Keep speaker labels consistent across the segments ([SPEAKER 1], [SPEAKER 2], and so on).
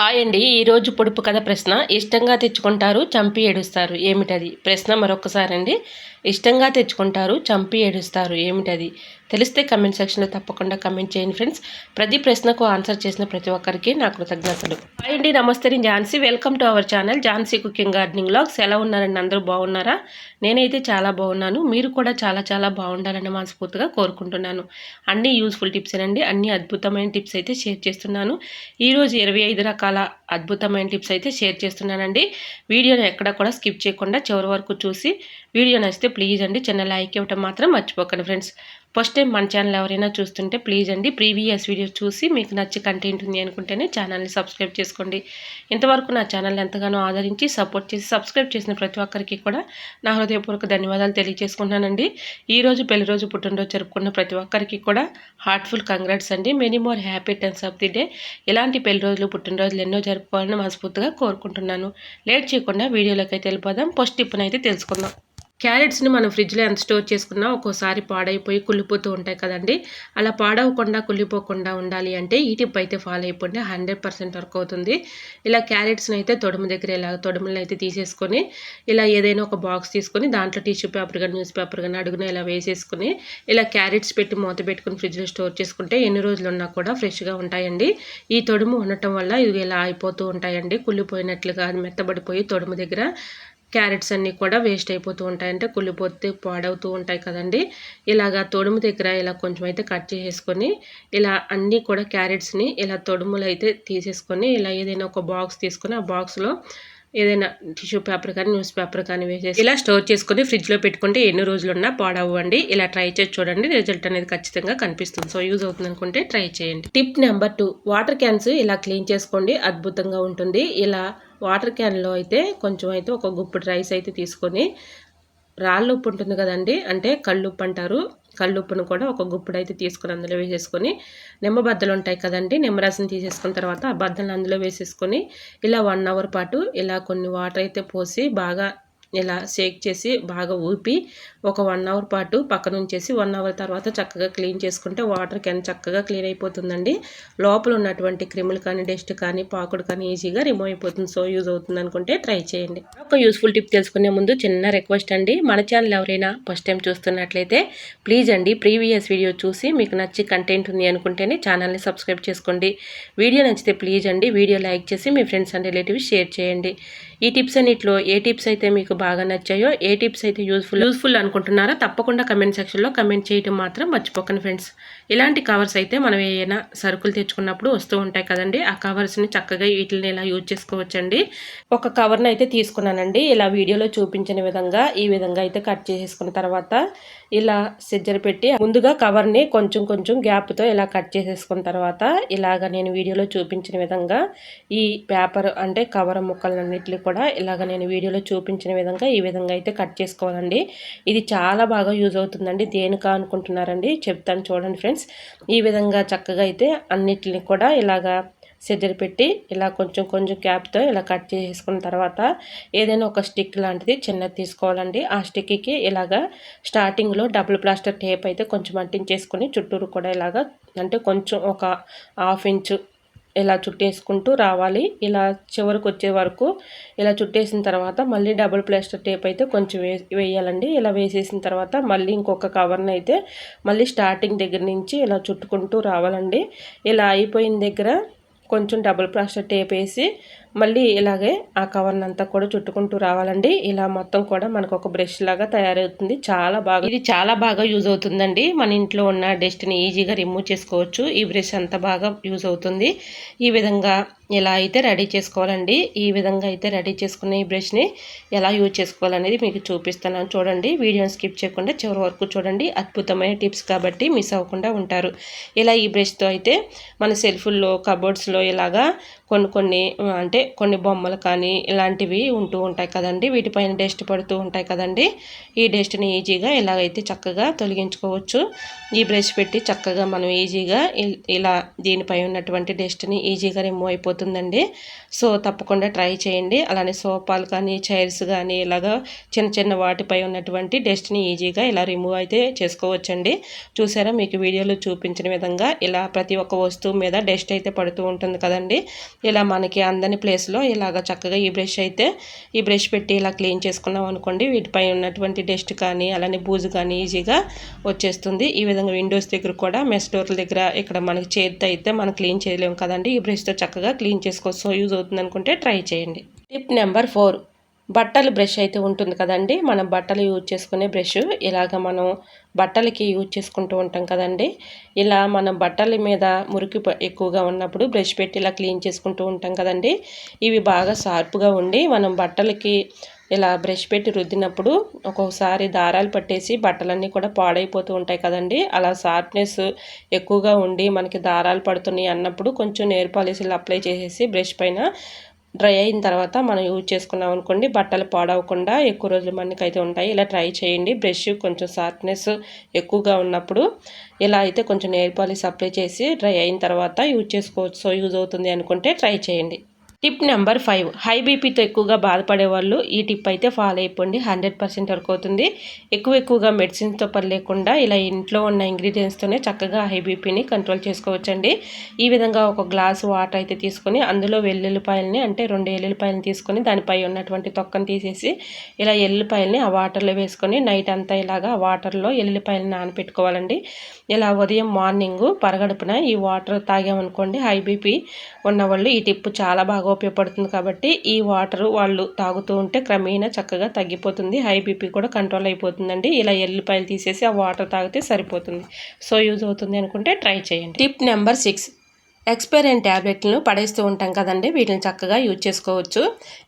[SPEAKER 1] Hi అండి. ఈరోజు పొడుపు కథ ప్రశ్న ఇష్టంగా తెచ్చుకుంటారు, చంపి ఏడుస్తారు ఏమిటది? ప్రశ్న మరొకసారండి. ఇష్టంగా తెచ్చుకుంటారు, చంపి ఏడుస్తారు ఏమిటది? తెలిస్తే కమెంట్ సెక్షన్లో తప్పకుండా కమెంట్ చేయండి ఫ్రెండ్స్. ప్రతి ప్రశ్నకు ఆన్సర్ చేసిన ప్రతి ఒక్కరికి నా కృతజ్ఞతలు. హాయ్ అండి, నమస్తే. నేను Jhansi. Welcome to our channel Jhansi cooking gardening vlogs. ఎలా ఉన్నారండి? అందరూ బాగున్నారా? నేనైతే చాలా బాగున్నాను. మీరు కూడా చాలా చాలా బాగుండాలని మనస్ఫూర్తిగా కోరుకుంటున్నాను. అన్ని యూస్ఫుల్ టిప్స్ అండి, అన్ని అద్భుతమైన టిప్స్ అయితే షేర్ చేస్తున్నాను. ఈరోజు 25 రకాల అద్భుతమైన టిప్స్ అయితే షేర్ చేస్తున్నానండి. వీడియోని ఎక్కడ కూడా స్కిప్ చేయకుండా చివరి వరకు చూసి వీడియో నచ్చితే ప్లీజ్ అండి చిన్న లైక్ ఇవ్వటం మాత్రం మర్చిపోకండి ఫ్రెండ్స్. ఫస్ట్ టైం మన ఛానల్ ఎవరైనా చూస్తుంటే ప్లీజ్ అండి ప్రీవియస్ వీడియోస్ చూసి మీకు నచ్చి కంటెంట్ ఉంది అనుకుంటేనే ఛానల్ని సబ్స్క్రైబ్ చేసుకోండి. ఇంతవరకు నా ఛానల్ ఎంతగానో ఆదరించి సపోర్ట్ చేసి సబ్స్క్రైబ్ చేసిన ప్రతి ఒక్కరికి కూడా నా హృదయపూర్వక ధన్యవాదాలు తెలియజేసుకుంటున్నానండి. ఈరోజు పెళ్లి రోజు పుట్టినరోజు జరుపుకున్న ప్రతి ఒక్కరికి కూడా హార్ట్ఫుల్ కంగ్రాట్స్ అండి. Many more happy turns of the day. ఇలాంటి పెళ్లి రోజులు పుట్టినరోజులు ఎన్నో జరుపుకోవాలని మనస్ఫూర్తిగా కోరుకుంటున్నాను. లేట్ చేయకుండా వీడియోలోకి అయితే వెళ్ళిపోదాం. ఫస్ట్ టిప్ని తెలుసుకుందాం. క్యారెట్స్ని మనం ఫ్రిడ్జ్లో ఎంత స్టోర్ చేసుకున్నా ఒక్కోసారి పాడైపోయి కుళ్ళిపోతూ ఉంటాయి కదండి. అలా పాడవకుండా కుళ్ళిపోకుండా ఉండాలి అంటే ఈ టిప్ అయితే ఫాలో అయిపోండి. 100% వర్క్ అవుతుంది. ఇలా క్యారెట్స్ని అయితే తొడుము దగ్గర ఇలా తొడుములను అయితే తీసేసుకొని ఇలా ఏదైనా ఒక బాక్స్ తీసుకొని దాంట్లో టిష్యూ పేపర్ కానీ న్యూస్ పేపర్ కానీ అడుగున ఇలా వేసేసుకుని ఇలా క్యారెట్స్ పెట్టి మూత పెట్టుకుని ఫ్రిడ్జ్లో స్టోర్ చేసుకుంటే ఎన్ని రోజులు ఉన్నా కూడా ఫ్రెష్గా ఉంటాయండి. ఈ తొడుము ఉండటం వల్ల ఇవి ఇలా అయిపోతూ ఉంటాయండి. కుళ్ళిపోయినట్లుగా మెత్తబడిపోయి తొడుము దగ్గర క్యారెట్స్ అన్నీ కూడా వేస్ట్ అయిపోతూ ఉంటాయి, అంటే కుళ్ళిపోతే పాడవుతూ ఉంటాయి కదండి. ఇలాగా తొడుము దగ్గర ఇలా కొంచెం అయితే కట్ చేసేసుకొని ఇలా అన్నీ కూడా క్యారెట్స్ని ఇలా తొడుములు అయితే తీసేసుకొని ఇలా ఏదైనా ఒక బాక్స్ తీసుకొని ఆ బాక్స్లో ఏదైనా టిష్యూ పేపర్ కానీ న్యూస్ పేపర్ కానీ వేసేసి ఇలా స్టోర్ చేసుకొని ఫ్రిడ్జ్లో పెట్టుకుంటే ఎన్ని రోజులున్నా పాడవ్వండి. ఇలా ట్రై చేసి చూడండి, రిజల్ట్ అనేది ఖచ్చితంగా కనిపిస్తుంది. సో యూజ్ అవుతుంది అనుకుంటే ట్రై చేయండి. టిప్ నెంబర్ 2, వాటర్ క్యాన్స్ ఇలా క్లీన్ చేసుకోండి, అద్భుతంగా ఉంటుంది. ఇలా వాటర్ క్యాన్లో అయితే కొంచెం అయితే ఒక గుప్పిడి రైస్ అయితే తీసుకొని రాళ్ళు ఉప్పు ఉంటుంది కదండి, అంటే కళ్ళుప్పు అంటారు. కళ్ళుప్పును కూడా ఒక గుప్పుడు అయితే తీసుకొని అందులో వేసేసుకొని నిమ్మ బద్దలు ఉంటాయి కదండి, నిమ్మరసం తీసేసుకున్న తర్వాత ఆ బద్దలను అందులో వేసేసుకొని ఇలా 1 అవర్ పాటు ఇలా కొన్ని వాటర్ అయితే పోసి బాగా ఇలా షేక్ చేసి బాగా ఊపి ఒక 1 అవర్ పాటు పక్కన ఉంచేసి 1 అవర్ తర్వాత చక్కగా క్లీన్ చేసుకుంటే వాటర్ క్యాన్ చక్కగా క్లీన్ అయిపోతుందండి. లోపల ఉన్నటువంటి క్రిములు కానీ డస్ట్ కానీ పాకుడు కానీ ఈజీగా రిమూవ్ అయిపోతుంది. సో యూజ్ అవుతుంది అనుకుంటే ట్రై చేయండి. ఒక యూస్ఫుల్ టిప్ తెలుసుకునే ముందు చిన్న రిక్వెస్ట్ అండి, మన ఛానల్ ఎవరైనా ఫస్ట్ టైం చూస్తున్నట్లయితే ప్లీజ్ అండి ప్రీవియస్ వీడియో చూసి మీకు నచ్చి కంటెంట్ ఉంది అనుకుంటేనే ఛానల్ని సబ్స్క్రైబ్ చేసుకోండి. వీడియో నచ్చితే ప్లీజ్ అండి వీడియో లైక్ చేసి మీ ఫ్రెండ్స్ అండ్ రిలేటివ్స్ షేర్ చేయండి. ఈ టిప్స్ అన్నిట్లో ఏ టిప్స్ అయితే మీకు బాగా నచ్చాయో, ఏ టిప్స్ అయితే యూస్ఫుల్ అనుకుంటున్నారో తప్పకుండా కమెంట్ సెక్షన్లో కమెంట్ చేయడం మాత్రం మర్చిపోకండి ఫ్రెండ్స్. ఇలాంటి కవర్స్ అయితే మనం ఏదైనా సరుకులు తెచ్చుకున్నప్పుడు వస్తూ ఉంటాయి కదండి, ఆ కవర్స్ని చక్కగా వీటిని ఇలా యూజ్ చేసుకోవచ్చండి. ఒక కవర్ని అయితే తీసుకున్నానండి, ఇలా వీడియోలో చూపించిన విధంగా ఈ విధంగా అయితే కట్ చేసేసుకున్న తర్వాత ఇలా సిజ్జర్ పెట్టి ముందుగా కవర్ని కొంచెం కొంచెం గ్యాప్తో ఇలా కట్ చేసేసుకున్న తర్వాత ఇలాగ నేను వీడియోలో చూపించిన విధంగా ఈ పేపర్ అంటే కవర్ ముక్కలన్నిటిని కూడా ఇలాగ నేను వీడియోలో చూపించిన విధంగా ఈ విధంగా అయితే కట్ చేసుకోవాలండి. ఇది చాలా బాగా యూజ్ అవుతుందండి. దేనికా అనుకుంటున్నారండి, చెప్తాను చూడండి ఫ్రెండ్స్. ఈ విధంగా చక్కగా అయితే అన్నిటిని కూడా ఇలాగా సిజర్ పెట్టి ఇలా కొంచెం కొంచెం క్యాప్తో ఇలా కట్ చేసుకున్న తర్వాత ఏదైనా ఒక స్టిక్ లాంటిది చిన్నది తీసుకోవాలండి. ఆ స్టిక్కి ఇలాగా స్టార్టింగ్లో డబుల్ ప్లాస్టర్ టేప్ అయితే కొంచెం అంటించేసుకొని చుట్టూరు కూడా ఇలాగా అంటే కొంచెం ఒక 1/2 ఇంచు ఇలా చుట్టేసుకుంటూ రావాలి. ఇలా చివరికి వచ్చే వరకు ఇలా చుట్టేసిన తర్వాత మళ్ళీ డబుల్ ప్లాస్టర్ టేప్ అయితే కొంచెం వేయాలండి. ఇలా వేసేసిన తర్వాత మళ్ళీ ఇంకొక కవర్ని అయితే మళ్ళీ స్టార్టింగ్ దగ్గర నుంచి ఇలా చుట్టుకుంటూ రావాలండి. ఇలా అయిపోయిన దగ్గర కొంచెం డబుల్ ప్లాస్టర్ టేప్ వేసి మళ్ళీ ఇలాగే ఆ కవర్ని అంతా కూడా చుట్టుకుంటూ రావాలండి. ఇలా మొత్తం కూడా మనకు ఒక బ్రష్ లాగా తయారవుతుంది. ఇది చాలా బాగా యూజ్ అవుతుందండి. మన ఇంట్లో ఉన్న డస్ట్ని ఈజీగా రిమూవ్ చేసుకోవచ్చు. ఈ బ్రష్ అంతా బాగా యూజ్ అవుతుంది. ఈ విధంగా ఎలా అయితే రెడీ చేసుకోవాలండి. ఈ విధంగా అయితే రెడీ చేసుకున్న ఈ బ్రష్ని ఎలా యూజ్ చేసుకోవాలనేది మీకు చూపిస్తున్నాను చూడండి. వీడియోని స్కిప్ చేయకుండా చివరి వరకు చూడండి. అద్భుతమైన టిప్స్ కాబట్టి మిస్ అవ్వకుండా ఉంటారు. ఇలా ఈ బ్రష్తో అయితే మన సెల్ఫుల్లో కబోర్డ్స్లో ఇలాగా కొన్ని బొమ్మలు కానీ ఇలాంటివి ఉంటూ ఉంటాయి కదండి, వీటిపైన డస్ట్ పడుతూ ఉంటాయి కదండి. ఈ డస్ట్ని ఈజీగా ఇలాగైతే చక్కగా తొలగించుకోవచ్చు. ఈ బ్రష్ పెట్టి చక్కగా మనం ఈజీగా ఇలా దీనిపై ఉన్నటువంటి డస్ట్ని ఈజీగా రిమూవ్ అయిపోతుందండి. సో తప్పకుండా ట్రై చేయండి. అలానే సోఫాలు కానీ చైర్స్ కానీ ఇలాగా చిన్న చిన్న వాటిపై ఉన్నటువంటి డస్ట్ని ఈజీగా ఇలా రిమూవ్ అయితే చేసుకోవచ్చండి. చూసారా, మీకు వీడియోలో చూపించిన విధంగా ఇలా ప్రతి ఒక్క వస్తువు మీద డస్ట్ అయితే పడుతూ ఉంటుంది కదండి. ఇలా మనకి అందని ప్లేస్లో ఇలాగ చక్కగా ఈ బ్రష్ పెట్టి ఇలా క్లీన్ చేసుకున్నాం అనుకోండి, వీటిపై ఉన్నటువంటి డస్ట్ కానీ అలానే బూజు కానీ ఈజీగా వచ్చేస్తుంది. ఈ విధంగా విండోస్ దగ్గర కూడా మెస్ డోర్ల దగ్గర ఇక్కడ మనకి చేతితో అయితే మనం క్లీన్ చేయలేము కదండి, ఈ బ్రష్తో చక్కగా క్లీన్ చేసుకోవచ్చు. సో యూజ్ అవుతుంది అనుకుంటే ట్రై చేయండి. టిప్ నెంబర్ 4, బట్టలు బ్రష్ అయితే ఉంటుంది కదండి, మనం బట్టలు యూజ్ చేసుకునే బ్రష్. ఇలాగ మనం బట్టలకి యూజ్ చేసుకుంటూ ఉంటాం కదండి, ఇలా మనం బట్టల మీద మురికి ఎక్కువగా ఉన్నప్పుడు బ్రష్ పెట్టి ఇలా క్లీన్ చేసుకుంటూ ఉంటాం కదండి. ఇవి బాగా షార్ప్గా ఉండి మనం బట్టలకి ఇలా బ్రష్ పెట్టి రుద్దినప్పుడు ఒక్కొక్కసారి దారాలు పట్టేసి బట్టలన్నీ కూడా పాడైపోతూ ఉంటాయి కదండి. అలా షార్ప్నెస్ ఎక్కువగా ఉండి మనకి దారాలు పడుతున్నాయి అన్నప్పుడు కొంచెం నెయిల్ పాలిష్లు అప్లై చేసేసి బ్రష్ పైన డ్రై అయిన తర్వాత మనం యూజ్ చేసుకున్నాం అనుకోండి, బట్టలు పాడవకుండా ఎక్కువ రోజులు మనకైతే ఉంటాయి. ఇలా ట్రై చేయండి. బ్రష్ కొంచెం షార్ప్నెస్ ఎక్కువగా ఉన్నప్పుడు ఇలా అయితే కొంచెం నెయిల్ పాలిష్ అప్లై చేసి డ్రై అయిన తర్వాత యూజ్ చేసుకోవచ్చు. సో యూజ్ అవుతుంది అనుకుంటే ట్రై చేయండి. టిప్ నెంబర్ 5, హై బీపీతో ఎక్కువగా బాధపడే వాళ్ళు ఈ టిప్ అయితే ఫాలో అయిపోండి, 100% వర్క్ అవుతుంది. ఎక్కువగా మెడిసిన్స్తో పని లేకుండా ఇలా ఇంట్లో ఉన్న ఇంగ్రీడియంట్స్తోనే చక్కగా హై బీపీని కంట్రోల్ చేసుకోవచ్చండి. ఈ విధంగా ఒక గ్లాసు వాటర్ అయితే తీసుకొని అందులో వెల్లుల్లిపాయలని అంటే 2 ఎల్లుల్లిపాయలని తీసుకొని దానిపై ఉన్నటువంటి తొక్కను తీసేసి ఇలా ఎల్లుల్లిపాయలని ఆ వాటర్లో వేసుకొని నైట్ అంతా ఇలాగా ఆ వాటర్లో ఎల్లుల్లిపాయలని నానబెట్టుకోవాలండి. ఇలా ఉదయం మార్నింగ్ పరగడుపున ఈ వాటర్ తాగామనుకోండి, హై బీపీ ఉన్నవాళ్ళు ఈ టిప్ చాలా బాగా ఉపయోగపడుతుంది. కాబట్టి ఈ వాటర్ వాళ్ళు తాగుతూ ఉంటే క్రమేణా చక్కగా తగ్గిపోతుంది, హై బీపీ కూడా కంట్రోల్ అయిపోతుందండి. ఇలా ఎల్లిపాయలు తీసేసి ఆ వాటర్ తాగితే సరిపోతుంది. సో యూజ్ అవుతుంది అనుకుంటే ట్రై చేయండి. టిప్ నెంబర్ 6, ఎక్స్పైర్ అయిన ట్యాబ్లెట్లను పడేస్తూ ఉంటాం కదండి, వీటిని చక్కగా యూజ్ చేసుకోవచ్చు.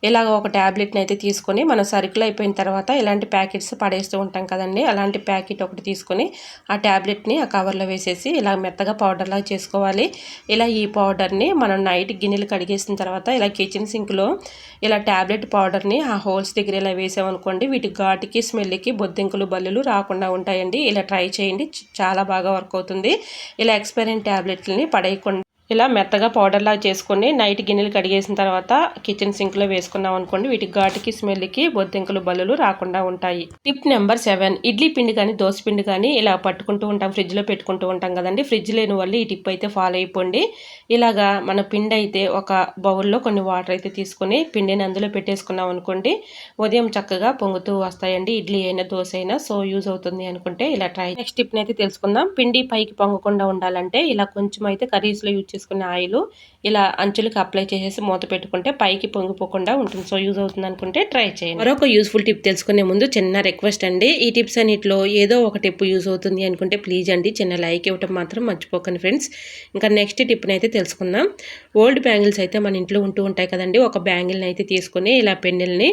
[SPEAKER 1] ఇలాగ ఒక ట్యాబ్లెట్ని అయితే తీసుకొని మనం సరుకులు అయిపోయిన తర్వాత ఇలాంటి ప్యాకెట్స్ పడేస్తూ ఉంటాం కదండి, అలాంటి ప్యాకెట్ ఒకటి తీసుకొని ఆ ట్యాబ్లెట్ని ఆ కవర్లో వేసేసి ఇలా మెత్తగా పౌడర్లా చేసుకోవాలి. ఇలా ఈ పౌడర్ని మనం నైట్ గిన్నెలు కడిగేసిన తర్వాత ఇలా కిచెన్ సింక్లో ఇలా ట్యాబ్లెట్ పౌడర్ని ఆ హోల్స్ దగ్గర ఇలా వేసామనుకోండి, వీటి ఘాటుకి స్మెల్కి బొద్దింకలు బల్లులు రాకుండా ఉంటాయండి. ఇలా ట్రై చేయండి, చాలా బాగా వర్క్ అవుతుంది. ఇలా ఎక్స్పైర్ అయిన ట్యాబ్లెట్లని పడేయకుండా ఇలా మెత్తగా పౌడర్లా చేసుకొని నైట్ గిన్నెలు కడిగేసిన తర్వాత కిచెన్ సింక్లో వేసుకున్నాం అనుకోండి, వీటి ఘాటుకి స్మెల్కి బొద్దింకలు బల్లులు రాకుండా ఉంటాయి. టిప్ నెంబర్ 7, ఇడ్లీ పిండి కానీ దోశ పిండి కానీ ఇలా పట్టుకుంటూ ఉంటాం, ఫ్రిడ్జ్లో పెట్టుకుంటూ ఉంటాం కదండి. ఫ్రిడ్జ్ లేని వాళ్ళు ఈ టిప్ అయితే ఫాలో అయిపోండి. ఇలాగా మన పిండి అయితే ఒక బౌల్లో కొన్ని వాటర్ అయితే తీసుకొని పిండిని అందులో పెట్టేసుకున్నాం అనుకోండి, ఉదయం చక్కగా పొంగుతూ వస్తాయండి, ఇడ్లీ అయినా దోశ అయినా. సో యూజ్ అవుతుంది అనుకుంటే ఇలా ట్రై. నెక్స్ట్ టిప్ని అయితే తెలుసుకుందాం. పిండి పైకి పొంగకుండా ఉండాలంటే ఇలా కొంచెం అయితే కర్రీస్లో యూజ్ చేసుకునే ఆయిల్ ఇలా అంచులకు అప్లై చేసేసి మూత పెట్టుకుంటే పైకి పొంగిపోకుండా ఉంటుంది. సో యూజ్ అవుతుంది అనుకుంటే ట్రై చేయండి. మరొక యూస్ఫుల్ టిప్ తెలుసుకునే ముందు చిన్న రిక్వెస్ట్ అండి, ఈ టిప్స్ అన్నిటిలో ఏదో ఒక టిప్ యూజ్ అవుతుంది అనుకుంటే ప్లీజ్ అండి చిన్న లైక్ ఇవ్వటం మాత్రం మర్చిపోకండి ఫ్రెండ్స్. ఇంకా నెక్స్ట్ టిప్ని అయితే తెలుసుకుందాం. ఓల్డ్ బ్యాంగిల్స్ అయితే మన ఇంట్లో ఉంటూ ఉంటాయి కదండి, ఒక బ్యాంగిల్ని అయితే తీసుకొని ఇలా పెన్నెల్ని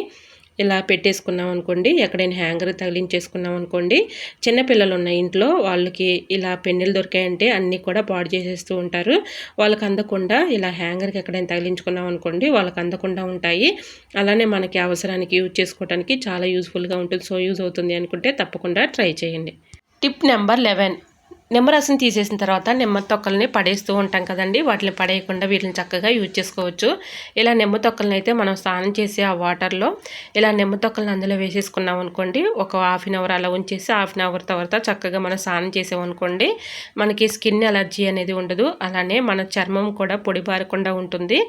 [SPEAKER 1] ఇలా పెట్టేసుకున్నాం అనుకోండి, ఎక్కడైనా హ్యాంగర్ తగిలించేసుకున్నాం అనుకోండి, చిన్నపిల్లలు ఉన్న ఇంట్లో వాళ్ళకి ఇలా పెన్నెలు దొరికాయంటే అన్నీ కూడా పాడు చేసేస్తూ ఉంటారు. వాళ్ళకి అందకుండా ఇలా హ్యాంగర్కి ఎక్కడైనా తగిలించుకున్నాం అనుకోండి, వాళ్ళకి అందకుండా ఉంటాయి. అలానే మనకి అవసరానికి యూజ్ చేసుకోవడానికి చాలా యూజ్ఫుల్గా ఉంటుంది. సో యూజ్ అవుతుంది అనుకుంటే తప్పకుండా ట్రై చేయండి. టిప్ నెంబర్ 11, నిమ్మరసం తీసేసిన తర్వాత నిమ్మ తొక్కల్ని పడేస్తూ ఉంటాం కదండి, వాటిని పడేయకుండా వీటిని చక్కగా యూజ్ చేసుకోవచ్చు. ఇలా నిమ్మ తొక్కలను అయితే మనం స్నానం చేసి ఆ వాటర్లో ఇలా నిమ్మ తొక్కలను అందులో వేసేసుకున్నాం అనుకోండి, ఒక ½ అవర్ అలా ఉంచేసి ½ అవర్ తర్వాత చక్కగా మనం స్నానం చేసామనుకోండి, మనకి స్కిన్ అలర్జీ అనేది ఉండదు. అలానే మన చర్మం కూడా పొడిబారకుండా ఉంటుంది,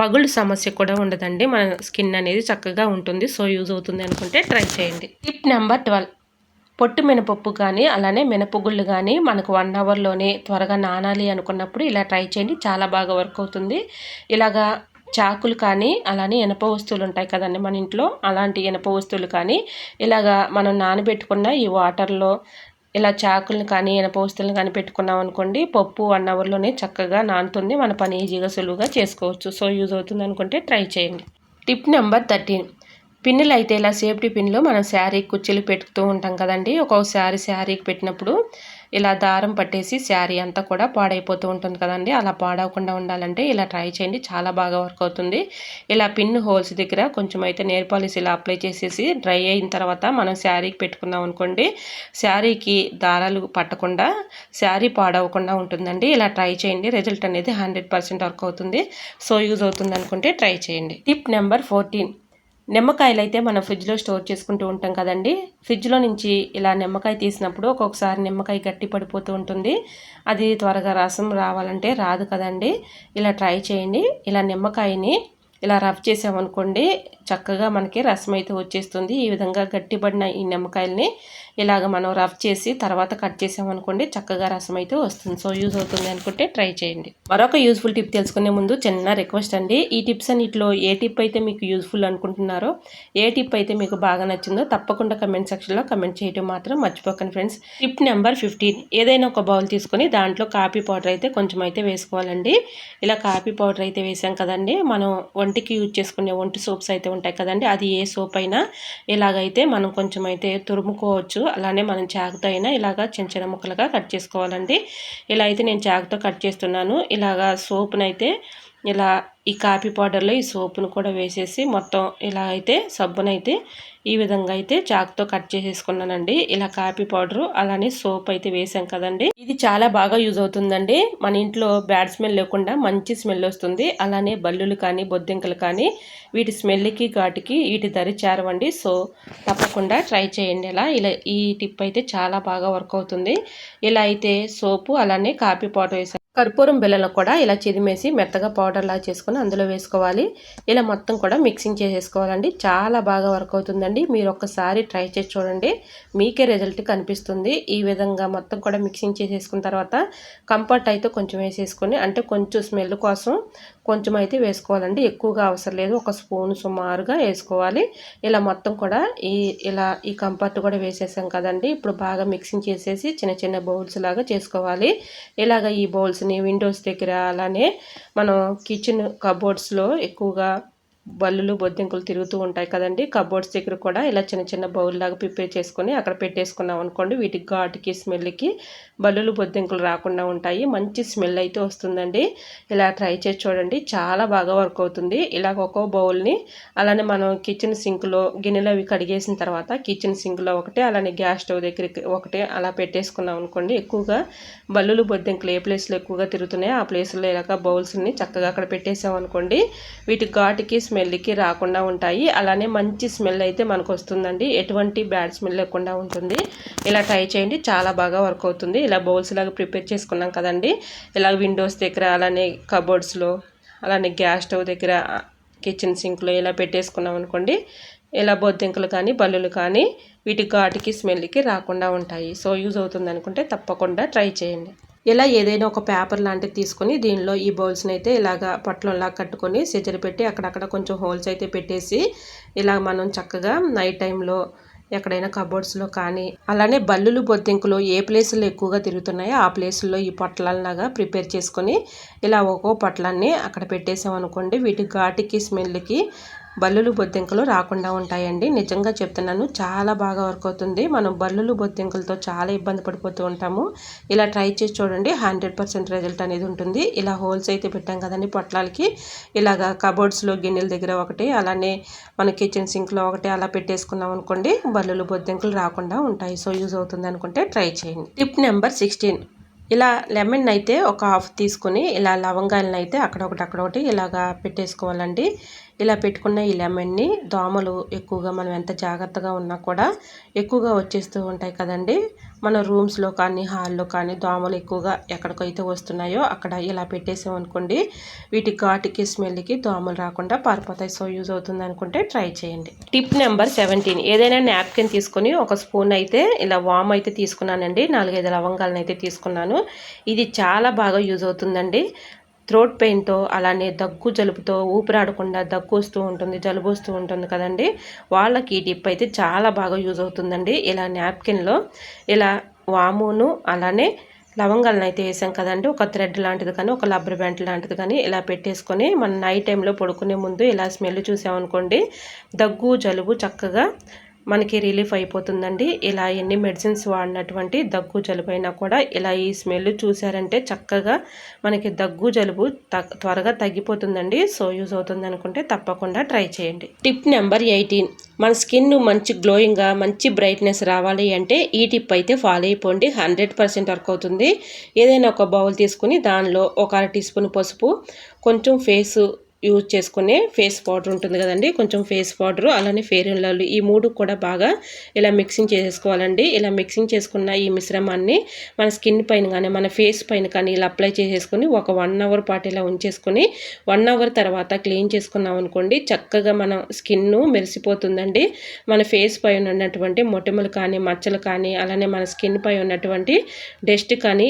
[SPEAKER 1] పగుళ్ళు సమస్య కూడా ఉండదండి, మన స్కిన్ అనేది చక్కగా ఉంటుంది. సో యూజ్ అవుతుంది అనుకుంటే ట్రై చేయండి. టిప్ నెంబర్ 12, పొట్టు మినపప్పు కానీ అలానే మినపగుళ్ళు కానీ మనకు 1 అవర్లోనే త్వరగా నానాలి అనుకున్నప్పుడు ఇలా ట్రై చేయండి, చాలా బాగా వర్క్ అవుతుంది. ఇలాగా చాకులు కానీ అలానే ఇనప వస్తువులు ఉంటాయి కదండి మన ఇంట్లో, అలాంటి ఇనప వస్తువులు కానీ ఇలాగా మనం నానబెట్టుకున్న ఈ వాటర్లో ఇలా చాకులను కానీ ఇనప వస్తువులను కానీ పెట్టుకున్నాం అనుకోండి, పప్పు 1 అవర్లోనే చక్కగా నానుతుంది, మన పని ఈజీగా సులువుగా చేసుకోవచ్చు. సో యూజ్ అవుతుంది అనుకుంటే ట్రై చేయండి. టిప్ నెంబర్ 13, పిన్నులు అయితే ఇలా సేఫ్టీ పిన్లు మనం శారీ కుర్చీలు పెట్టుతూ ఉంటాం కదండి, ఒక్కొక్కసారి శారీకి పెట్టినప్పుడు ఇలా దారం పట్టేసి శారీ అంతా కూడా పాడైపోతూ ఉంటుంది కదండి, అలా పాడవకుండా ఉండాలంటే ఇలా ట్రై చేయండి, చాలా బాగా వర్క్ అవుతుంది. ఇలా పిన్ హోల్స్ దగ్గర కొంచెం అయితే నెయిల్ పాలిష్ ఇలా అప్లై చేసేసి డ్రై అయిన తర్వాత మనం శారీకి పెట్టుకున్నాం అనుకోండి, శారీకి దారాలు పట్టకుండా శారీ పాడవకుండా ఉంటుందండి. ఇలా ట్రై చేయండి, రిజల్ట్ అనేది 100% వర్క్ అవుతుంది. సో యూజ్ అవుతుంది అనుకుంటే ట్రై చేయండి. టిప్ నెంబర్ 14, నిమ్మకాయలు అయితే మనం ఫ్రిడ్జ్లో స్టోర్ చేసుకుంటూ ఉంటాం కదండి. ఫ్రిడ్జ్లో నుంచి ఇలా నిమ్మకాయ తీసినప్పుడు ఒక్కొక్కసారి నిమ్మకాయ గట్టి పడిపోతూ ఉంటుంది. అది త్వరగా రసం రావాలంటే రాదు కదండి. ఇలా ట్రై చేయండి. ఇలా నిమ్మకాయని ఇలా రఫ్ చేసామనుకోండి చక్కగా మనకి రసం అయితే వచ్చేస్తుంది. ఈ విధంగా గట్టిపడిన ఈ నిమ్మకాయల్ని ఇలాగ మనం రఫ్ చేసి తర్వాత కట్ చేసామనుకోండి చక్కగా రసం అయితే వస్తుంది. సో యూజ్ అవుతుంది అనుకుంటే ట్రై చేయండి. మరొక యూజ్ఫుల్ టిప్ తెలుసుకునే ముందు చిన్న రిక్వెస్ట్ అండి. ఈ టిప్స్ అన్నిటిలో ఏ టిప్ అయితే మీకు యూజ్ఫుల్ అనుకుంటున్నారో, ఏ టిప్ అయితే మీకు బాగా నచ్చిందో తప్పకుండా కమెంట్ సెక్షన్లో కమెంట్ చేయడం మాత్రం మర్చిపోకండి ఫ్రెండ్స్. టిప్ నెంబర్ 15, ఏదైనా ఒక బౌల్ తీసుకొని దాంట్లో కాఫీ పౌడర్ అయితే కొంచెం అయితే వేసుకోవాలండి. ఇలా కాఫీ పౌడర్ అయితే వేసాం కదండి, మనం వంటికి యూజ్ చేసుకునే వంటి సోప్స్ అయితే ఉంటాయి కదండి, అది ఏ సోప్ అయినా ఇలాగైతే మనం కొంచెం అయితే తురుముకోవచ్చు. అలానే మనం చాకుతో అయినా ఇలాగ చిన్న చిన్న ముక్కలుగా కట్ చేసుకోవాలండి. ఇలా అయితే నేను చాకుతో కట్ చేస్తున్నాను. ఇలాగా సోపునైతే ఇలా ఈ కాఫీ పౌడర్లో ఈ సోపును కూడా వేసేసి మొత్తం ఇలా అయితే సబ్బునైతే ఈ విధంగా అయితే చాకుతో కట్ చేసేసుకున్నానండి. ఇలా కాఫీ పౌడరు అలానే సోప్ అయితే వేసాం కదండి, ఇది చాలా బాగా యూజ్ అవుతుందండి. మన ఇంట్లో బ్యాడ్ స్మెల్ లేకుండా మంచి స్మెల్ వస్తుంది. అలానే బల్లులు కానీ బొద్దింకలు కానీ వీటి స్మెల్కి ఘాటుకి వీటి దరి చేరవండి. సో తప్పకుండా ట్రై చేయండి. ఇలా ఈ టిప్ అయితే చాలా బాగా వర్క్ అవుతుంది. ఇలా అయితే సోపు అలానే కాఫీ పౌడర్ వేసాం. కర్పూరం బిళ్ళను కూడా ఇలా చిదిమేసి మెత్తగా పౌడర్లా చేసుకుని అందులో వేసుకోవాలి. ఇలా మొత్తం కూడా మిక్సింగ్ చేసేసుకోవాలండి. చాలా బాగా వర్క్ అవుతుందండి. మీరు ఒక్కసారి ట్రై చేసి చూడండి, మీకే రిజల్ట్ కనిపిస్తుంది. ఈ విధంగా మొత్తం కూడా మిక్సింగ్ చేసేసుకున్న తర్వాత కంఫర్ట్ అయితే కొంచెం వేసేసుకొని, అంటే కొంచెం స్మెల్ కోసం కొంచెం అయితే వేసుకోవాలండి, ఎక్కువగా అవసరం లేదు. ఒక స్పూన్ సుమారుగా వేసుకోవాలి. ఇలా మొత్తం కూడా ఈ కంఫర్ట్ కూడా వేసేసాం కదండి. ఇప్పుడు బాగా మిక్సింగ్ చేసేసి చిన్న చిన్న బౌల్స్ లాగా చేసుకోవాలి. ఇలాగ ఈ బౌల్స్ని విండోస్ దగ్గర అలానే మనం కిచెన్ కబోర్డ్స్లో ఎక్కువగా బల్లులు బొద్దింకలు తిరుగుతూ ఉంటాయి కదండి, కబోర్డ్స్ దగ్గర కూడా ఇలా చిన్న చిన్న బౌల్ లాగా ప్రిపేర్ చేసుకొని అక్కడ పెట్టేసుకున్నాం అనుకోండి, వీటికి ఘాటుకి స్మెల్కి బల్లులు బొద్దింకలు రాకుండా ఉంటాయి. మంచి స్మెల్ అయితే వస్తుందండి. ఇలా ట్రై చేసి చూడండి, చాలా బాగా వర్క్ అవుతుంది. ఇలాగ ఒక్కో బౌల్ని అలానే మనం కిచెన్ సింక్లో గిన్నెలు అవి కడిగేసిన తర్వాత కిచెన్ సింక్లో ఒకటే, అలానే గ్యాస్ స్టవ్ దగ్గరికి ఒకటే అలా పెట్టేసుకున్నాం అనుకోండి, ఎక్కువగా బల్లులు బొద్దింకలు ఏ ప్లేస్లో ఎక్కువగా తిరుగుతున్నాయో ఆ ప్లేస్లో ఇలాగ బౌల్స్ని చక్కగా అక్కడ పెట్టేసాం అనుకోండి, వీటి ఘాటుకి స్మెల్కి రాకుండా ఉంటాయి. అలానే మంచి స్మెల్ అయితే మనకు వస్తుందండి, ఎటువంటి బ్యాడ్ స్మెల్ లేకుండా ఉంటుంది. ఇలా ట్రై చేయండి, చాలా బాగా వర్క్ అవుతుంది. ఇలా బౌల్స్ లాగా ప్రిపేర్ చేసుకున్నాం కదండి, ఇలా విండోస్ దగ్గర అలానే కబోర్డ్స్లో అలానే గ్యాస్ స్టవ్ దగ్గర కిచెన్ సింక్లో ఇలా పెట్టేసుకున్నాం అనుకోండి, ఇలా బొద్దింకలు కానీ బల్లులు కానీ వీటి ఘాటుకి స్మెల్కి రాకుండా ఉంటాయి. సో యూజ్ అవుతుంది అనుకుంటే తప్పకుండా ట్రై చేయండి. ఇలా ఏదైనా ఒక పేపర్ లాంటిది తీసుకొని దీనిలో ఈ బౌల్స్ని అయితే ఇలాగా పట్లంలా కట్టుకొని సిజర్ పెట్టి అక్కడక్కడ కొంచెం హోల్స్ అయితే పెట్టేసి ఇలా మనం చక్కగా నైట్ టైంలో ఎక్కడైనా కబోర్డ్స్లో కానీ అలానే బల్లులు బొద్దింకలు ఏ ప్లేసుల్లో ఎక్కువగా తిరుగుతున్నాయో ఆ ప్లేసుల్లో ఈ పొట్లాలలాగా ప్రిపేర్ చేసుకొని ఇలా ఒక్కో పొట్లాన్ని అక్కడ పెట్టేసాం అనుకోండి, వీటి ఘాటుకి స్మెల్కి బల్లులు బొద్దింకలు రాకుండా ఉంటాయండి. నిజంగా చెప్తున్నాను, చాలా బాగా వర్క్ అవుతుంది. మనం బల్లులు బొద్దింకలతో చాలా ఇబ్బంది పడిపోతూ ఉంటాము. ఇలా ట్రై చేసి చూడండి, 100% రిజల్ట్ అనేది ఉంటుంది. ఇలా హోల్స్ అయితే పెట్టాం కదండి పొట్లాలకి, ఇలాగా కబోర్డ్స్లో గిన్నెల దగ్గర ఒకటి అలానే మన కిచెన్ సింక్లో ఒకటి అలా పెట్టేసుకున్నాం అనుకోండి, బల్లులు బొద్దింకలు రాకుండా ఉంటాయి. సో యూజ్ అవుతుంది అనుకుంటే ట్రై చేయండి. టిప్ నెంబర్ 16, ఇలా లెమన్ అయితే ఒక హాఫ్ తీసుకొని ఇలా లవంగాలను అయితే అక్కడొకటి ఇలాగా పెట్టేసుకోవాలండి. ఇలా పెట్టుకున్న ఈ లెమన్ని దోమలు ఎక్కువగా మనం ఎంత జాగ్రత్తగా ఉన్నా కూడా ఎక్కువగా వచ్చేస్తూ ఉంటాయి కదండి, మన రూమ్స్లో కానీ హాల్లో కానీ దోమలు ఎక్కువగా ఎక్కడికైతే వస్తున్నాయో అక్కడ ఇలా పెట్టేసాం అనుకోండి, వీటి ఘాటుకి స్మెల్కి దోమలు రాకుండా పారిపోతాయి. సో యూజ్ అవుతుంది అనుకుంటే ట్రై చేయండి. టిప్ నెంబర్ 17, ఏదైనా నాప్కిన్ తీసుకొని ఒక స్పూన్ అయితే ఇలా వామ్ అయితే తీసుకున్నానండి, 4-5 లవంగాలను అయితే తీసుకున్నాను. ఇది చాలా బాగా యూజ్ అవుతుందండి. థ్రోట్ పెయిన్తో అలానే దగ్గు జలుబుతో ఊపిరాడకుండా దగ్గు వస్తూ ఉంటుంది, జలుబు వస్తూ ఉంటుంది కదండి, వాళ్ళకి ఈ టిప్ అయితే చాలా బాగా యూజ్ అవుతుందండి. ఇలా నాప్కిన్లో ఇలా వామును అలానే లవంగాలను అయితే వేసాం కదండి, ఒక థ్రెడ్ లాంటిది కానీ ఒక రబ్బర్ బ్యాండ్ లాంటిది కానీ ఇలా పెట్టేసుకొని మన నైట్ టైంలో పడుకునే ముందు ఇలా స్మెల్ చూసామనుకోండి, దగ్గు జలుబు చక్కగా మనకి రిలీఫ్ అయిపోతుందండి. ఇలా ఎన్ని మెడిసిన్స్ వాడినటువంటి దగ్గు జలుబు అయినా కూడా ఇలా ఈ స్మెల్ చూసారంటే చక్కగా మనకి దగ్గు జలుబు త్వరగా తగ్గిపోతుందండి. సో యూజ్ అవుతుంది అనుకుంటే తప్పకుండా ట్రై చేయండి. టిప్ నెంబర్ 18, మన స్కిన్ మంచి గ్లోయింగ్గా మంచి బ్రైట్నెస్ రావాలి అంటే ఈ టిప్ అయితే ఫాలో అయిపోండి, 100% వర్క్ అవుతుంది. ఏదైనా ఒక బౌల్ తీసుకుని దానిలో ఒక 1/2 టీ స్పూన్ పసుపు, కొంచెం ఫేసు యూజ్ చేసుకునే ఫేస్ పౌడర్ ఉంటుంది కదండి, కొంచెం ఫేస్ పౌడరు, అలానే ఫెయిర్ అండ్ లవ్లీ, ఈ 3 కూడా బాగా ఇలా మిక్సింగ్ చేసేసుకోవాలండి. ఇలా మిక్సింగ్ చేసుకున్న ఈ మిశ్రమాన్ని మన స్కిన్ పైన కానీ మన ఫేస్ పైన కానీ ఇలా అప్లై చేసేసుకొని ఒక 1 అవర్ పాటు ఇలా ఉంచేసుకొని 1 అవర్ తర్వాత క్లీన్ చేసుకున్నాం అనుకోండి, చక్కగా మన స్కిన్ మెరిసిపోతుందండి. మన ఫేస్ పైన ఉన్నటువంటి మొటిమలు కానీ మచ్చలు కానీ అలానే మన స్కిన్ పై ఉన్నటువంటి డస్ట్ కానీ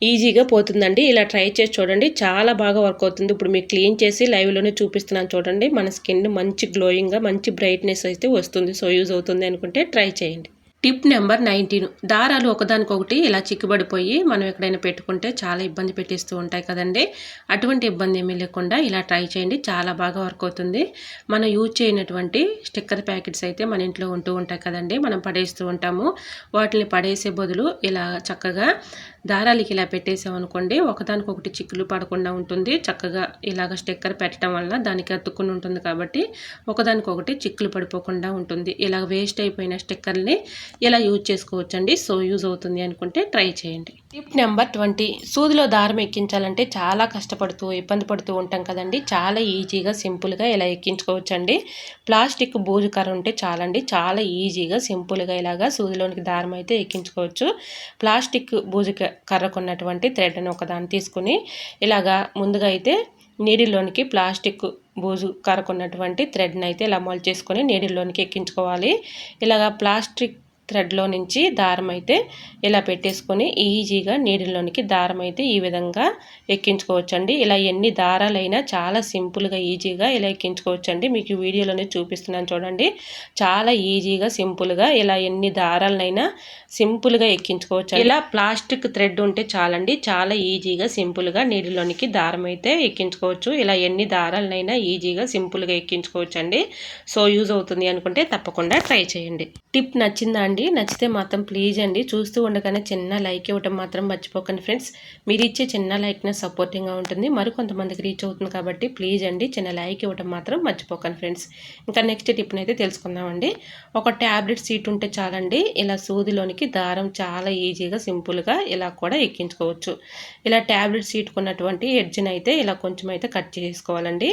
[SPEAKER 1] ఈజీగా పోతుందండి. ఇలా ట్రై చేసి చూడండి, చాలా బాగా వర్క్ అవుతుంది. ఇప్పుడు మీకు క్లీన్ చేసి లైవ్లోనే చూపిస్తున్నాను చూడండి. మన స్కిన్ మంచి గ్లోయింగ్గా మంచి బ్రైట్నెస్ అయితే వస్తుంది. సో యూజ్ అవుతుంది అనుకుంటే ట్రై చేయండి. టిప్ నెంబర్ 19, దారాలు ఒకదానికొకటి ఇలా చిక్కుబడిపోయి మనం ఎక్కడైనా పెట్టుకుంటే చాలా ఇబ్బంది పెట్టేస్తూ ఉంటాయి కదండి. అటువంటి ఇబ్బంది ఏమీ లేకుండా ఇలా ట్రై చేయండి, చాలా బాగా వర్క్ అవుతుంది. మనం యూజ్ చేయనటువంటి స్టిక్కర్ ప్యాకెట్స్ అయితే మన ఇంట్లో ఉంటూ ఉంటాయి కదండి, మనం పడేస్తూ ఉంటాము. వాటిని పడేసే బదులు ఇలా చక్కగా దారాలకి ఇలా పెట్టేసామనుకోండి, ఒకదానికొకటి చిక్కులు పడకుండా ఉంటుంది. చక్కగా ఇలాగ స్టిక్కర్ పెట్టడం వల్ల దానికి అతుక్కుని ఉంటుంది కాబట్టి ఒకదానికొకటి చిక్కులు పడిపోకుండా ఉంటుంది. ఇలా వేస్ట్ అయిపోయిన స్టిక్కర్ని ఇలా యూజ్ చేసుకోవచ్చండి. సో యూజ్ అవుతుంది అనుకుంటే ట్రై చేయండి. టిప్ నెంబర్ 20, సూదిలో దారం ఎక్కించాలంటే చాలా కష్టపడుతూ ఇబ్బంది పడుతూ ఉంటాం కదండి. చాలా ఈజీగా సింపుల్గా ఇలా ఎక్కించుకోవచ్చండి. ప్లాస్టిక్ బూజు కర్ర ఉంటే చాలండి, చాలా ఈజీగా సింపుల్గా ఇలాగా సూదిలోనికి దారం అయితే ఎక్కించుకోవచ్చు. ప్లాస్టిక్ బూజు కర్రకున్నటువంటి థ్రెడ్ని ఒకదాన్ని తీసుకుని ఇలాగా ముందుగా అయితే నీడిల్లోనికి ప్లాస్టిక్ బూజు కరకున్నటువంటి థ్రెడ్ని అయితే ఇలా మొలిచేసుకొని నీడిల్లోనికి ఎక్కించుకోవాలి. ఇలాగా ప్లాస్టిక్ థ్రెడ్లో నుంచి దారం అయితే ఇలా పెట్టేసుకొని ఈజీగా నీడిల్లోనికి దారం అయితే ఈ విధంగా ఎక్కించుకోవచ్చండి. ఇలా ఎన్ని దారాలైనా చాలా సింపుల్గా ఈజీగా ఇలా ఎక్కించుకోవచ్చండి. మీకు వీడియోలోనే చూపిస్తున్నాను చూడండి, చాలా ఈజీగా సింపుల్గా ఇలా ఎన్ని దారాలనైనా సింపుల్గా ఎక్కించుకోవచ్చు. ఇలా ప్లాస్టిక్ థ్రెడ్ ఉంటే చాలండి, చాలా ఈజీగా సింపుల్గా నీడిల్లోనికి దారం అయితే ఎక్కించుకోవచ్చు. ఇలా ఎన్ని దారాలనైనా ఈజీగా సింపుల్గా ఎక్కించుకోవచ్చు అండి. సో యూజ్ అవుతుంది అనుకుంటే తప్పకుండా ట్రై చేయండి. టిప్ నచ్చిందా అండి? నచ్చితే మాత్రం ప్లీజ్ అండి చూస్తూ ఉండగానే చిన్న లైక్ ఇవ్వటం మాత్రం మర్చిపోకండి ఫ్రెండ్స్. మీరు ఇచ్చే చిన్న లైక్నే సపోర్టింగ్గా ఉంటుంది, మరికొంతమందికి రీచ్ అవుతుంది కాబట్టి ప్లీజ్ అండి చిన్న లైక్ ఇవ్వటం మాత్రం మర్చిపోకండి ఫ్రెండ్స్. ఇంకా నెక్స్ట్ టిప్ని అయితే తెలుసుకుందామండి. ఒక ట్యాబ్లెట్ సీట్ ఉంటే చాలండి, ఇలా సూదిలోనికి దారం చాలా ఈజీగా సింపుల్గా ఇలా కూడా ఎక్కించుకోవచ్చు. ఇలా ట్యాబ్లెట్ సీట్ కొన్నటువంటి ఎడ్జ్ని అయితే ఇలా కొంచెం అయితే కట్ చేసుకోవాలండి.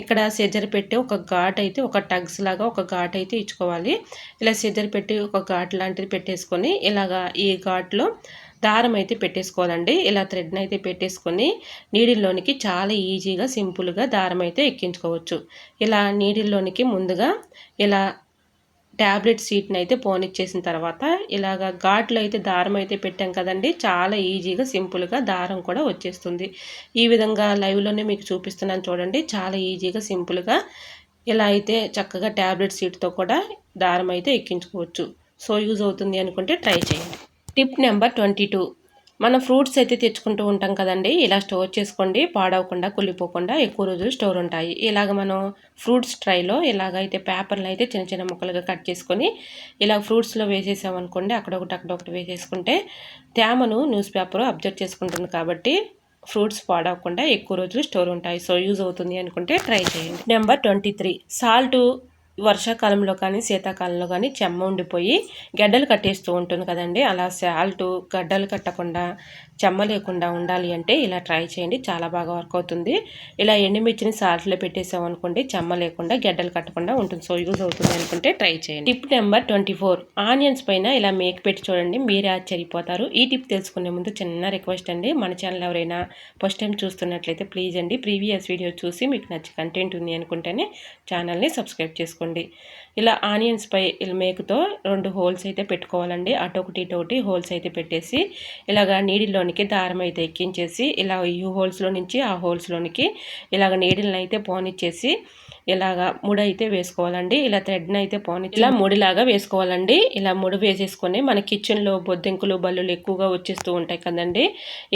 [SPEAKER 1] ఇక్కడ సిజర్ పెట్టి ఒక ఘాట్ అయితే ఒక టగ్స్ లాగా ఒక ఘాట్ అయితే ఇచ్చుకోవాలి. ఇలా సిజర్ పెట్టి ఒక ఘాట్ లాంటిది పెట్టేసుకొని ఇలాగా ఈ ఘాట్లో దారం అయితే పెట్టేసుకోవాలండి. ఇలా థ్రెడ్ని అయితే పెట్టేసుకొని నీడిల్లోనికి చాలా ఈజీగా సింపుల్గా దారం అయితే ఎక్కించుకోవచ్చు. ఇలా నీడిల్లోనికి ముందుగా ఇలా ట్యాబ్లెట్ సీట్ని అయితే పోనిచ్చేసిన తర్వాత ఇలాగ ఘాట్లో అయితే దారం అయితే పెట్టాం కదండి, చాలా ఈజీగా సింపుల్గా దారం కూడా వచ్చేస్తుంది. ఈ విధంగా లైవ్లోనే మీకు చూపిస్తున్నాను చూడండి, చాలా ఈజీగా సింపుల్గా ఇలా అయితే చక్కగా ట్యాబ్లెట్ సీట్తో కూడా దారం అయితే ఎక్కించుకోవచ్చు. సో యూజ్ అవుతుంది అనుకుంటే ట్రై చేయండి. టిప్ నెంబర్ 22, మనం ఫ్రూట్స్ అయితే తెచ్చుకుంటూ ఉంటాం కదండి, ఇలా స్టోర్ చేసుకోండి, పాడవకుండా కుళ్ళిపోకుండా ఎక్కువ రోజులు స్టోర్ ఉంటాయి. ఇలాగ మనం ఫ్రూట్స్ ట్రైలో ఇలాగైతే పేపర్లు అయితే చిన్న చిన్న ముక్కలుగా కట్ చేసుకొని ఇలా ఫ్రూట్స్లో వేసేసామనుకోండి, అక్కడొకటి వేసేసుకుంటే తేమను న్యూస్ పేపర్ అబ్జర్వ్ చేసుకుంటుంది కాబట్టి ఫ్రూట్స్ పాడవకుండా ఎక్కువ రోజులు స్టోర్ ఉంటాయి. సో యూజ్ అవుతుంది అనుకుంటే ట్రై చేయండి. నెంబర్ 23, సాల్ట్ వర్షాకాలంలో కానీ శీతాకాలంలో కానీ చెమ్మ ఉండిపోయి గడ్డలు కట్టేస్తూ ఉంటుంది కదండి, అలా సాల్ట్ గడ్డలు కట్టకుండా చెమ్మ లేకుండా ఉండాలి అంటే ఇలా ట్రై చేయండి, చాలా బాగా వర్క్ అవుతుంది. ఇలా ఎండుమిర్చిని సాల్ట్లో పెట్టేసామనుకోండి చెమ్మ లేకుండా గడ్డలు కట్టకుండా ఉంటుంది. సో యూజ్ అవుతుంది అనుకుంటే ట్రై చేయండి. టిప్ నెంబర్ 24, ఆనియన్స్ పైన ఇలా మేక్ పెట్టి చూడండి, మీరే ఆశ్చర్యపోతారు. ఈ టిప్ తెలుసుకునే ముందు చిన్న రిక్వెస్ట్ అండి, మన ఛానల్ ఎవరైనా ఫస్ట్ టైం చూస్తున్నట్లయితే ప్లీజ్ అండి ప్రీవియస్ వీడియో చూసి మీకు నచ్చి కంటెంట్ ఉంది అనుకుంటేనే ఛానల్ని సబ్స్క్రైబ్ చేసుకోండి. ఇలా ఆనియన్స్ పై మేకుతో 2 హోల్స్ అయితే పెట్టుకోవాలండి, అటొకటి ఇటొకటి హోల్స్ అయితే పెట్టేసి ఇలాగ నీడిల్లోనికి దారం అయితే ఎక్కించేసి ఇలా ఈ హోల్స్లో నుంచి ఆ హోల్స్లోనికి ఇలాగ నీడిల్ని అయితే పోనిచ్చేసి ఇలాగా ముడి అయితే వేసుకోవాలండి. ఇలా థ్రెడ్ని అయితే ఇలా ముడిలాగా వేసుకోవాలండి. ఇలా ముడి వేసేసుకొని మన కిచెన్లో బొద్దింకులు బల్లులు ఎక్కువగా వచ్చేస్తూ ఉంటాయి కదండి,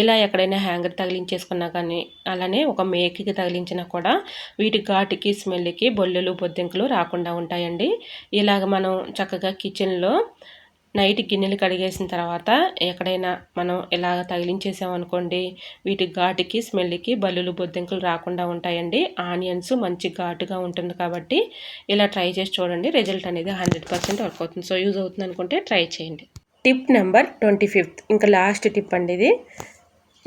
[SPEAKER 1] ఇలా ఎక్కడైనా హ్యాంగర్ తగిలించేసుకున్నా కానీ అలానే ఒక మేకకి తగిలించినా కూడా వీటి ఘాటుకి స్మెల్కి బొల్లులు బొద్దింకులు రాకుండా ఉంటాయండి. ఇలాగ మనం చక్కగా కిచెన్లో నైట్ గిన్నెలు కడిగేసిన తర్వాత ఎక్కడైనా మనం ఇలా తగిలించేసామనుకోండి, వీటి ఘాటుకి స్మెల్కి బల్లులు బొద్దింకులు రాకుండా ఉంటాయండి. ఆనియన్స్ మంచి ఘాటుగా ఉంటుంది కాబట్టి ఇలా ట్రై చేసి చూడండి, రిజల్ట్ అనేది 100% వర్క్ అవుతుంది. సో యూజ్ అవుతుంది అనుకుంటే ట్రై చేయండి. టిప్ నెంబర్ 25, ఇంకా లాస్ట్ టిప్ అండి ఇది.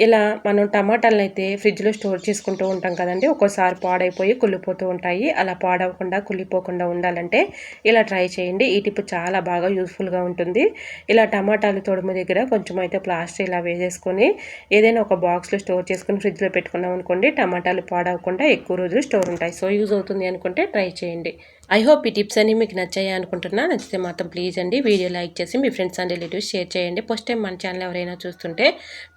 [SPEAKER 1] ఇలా మనం టమాటాలను అయితే ఫ్రిడ్జ్లో స్టోర్ చేసుకుంటూ ఉంటాం కదండి. ఒక్కోసారి పాడైపోయి కుళ్ళిపోతూ ఉంటాయి. అలా పాడవకుండా కుళ్ళిపోకుండా ఉండాలంటే ఇలా ట్రై చేయండి. ఈ టిప్ చాలా బాగా యూస్ఫుల్గా ఉంటుంది. ఇలా టమాటాలు తొడుము దగ్గర కొంచెం అయితే ప్లాస్టర్ ఇలా వేసేసుకొని ఏదైనా ఒక బాక్స్లో స్టోర్ చేసుకుని ఫ్రిడ్జ్లో పెట్టుకున్నాం అనుకోండి, టమాటాలు పాడవకుండా ఎక్కువ రోజులు స్టోర్ ఉంటాయి. సో యూజ్ అవుతుంది అనుకుంటే ట్రై చేయండి. ఐ హోప్ ఈ టిప్స్ అన్ని మీకు నచ్చాయి అనుకుంటున్నా. నచ్చితే మాత్రం ప్లీజ్ అండి వీడియో లైక్ చేసి మీ ఫ్రెండ్స్ అండ్ రిలేటివ్స్ షేర్ చేయండి. ఫస్ట్ టైం మన ఛానల్ ఎవరైనా చూస్తుంటే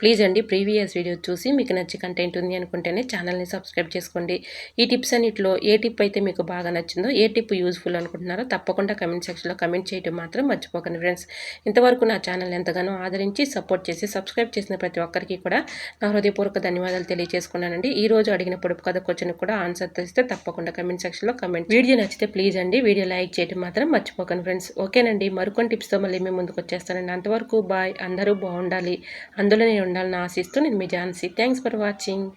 [SPEAKER 1] ప్లీజ్ అండి ప్రీవియస్ వీడియో చూసి మీకు నచ్చి కంటెంట్ ఉంది అనుకుంటేనే ఛానల్ని సబ్స్క్రైబ్ చేసుకోండి. ఈ టిప్స్ అన్నిటిలో ఏ టిప్ అయితే మీకు బాగా నచ్చిందో, ఏ టిప్ యూజ్ఫుల్ అనుకుంటున్నారో తప్పకుండా కమెంట్ సెక్షన్లో కమెంట్ చేయడం మాత్రం మర్చిపోకండి ఫ్రెండ్స్. ఇంతవరకు నా ఛానల్ ఎంతగానో ఆదరించి సపోర్ట్ చేసి సబ్స్క్రైబ్ చేసిన ప్రతి ఒక్కరికి కూడా నా హృదయపూర్వక ధన్యవాదాలు తెలియజేసుకున్నానండి. ఈ రోజు అడిగిన పొడుపు కథ క్వశ్చన్ కూడా ఆన్సర్ తెలిస్తే తప్పకుండా కమెంట్ సెక్షన్లో కమెంట్. వీడియో నచ్చితే ప్లీజ్ అండి వీడియో లైక్ చేయడం మాత్రం మర్చిపోకండి ఫ్రెండ్స్. ఓకేనండి, మరికొన్ని టిప్స్తో మళ్ళీ మేము ముందుకు వచ్చేస్తానండి. అంతవరకు బాయ్. అందరూ బాగుండాలి, అందులో నేను ఉండాలని ఆశిస్తూ నేను మీ ఝాన్సీ. Thanks for watching.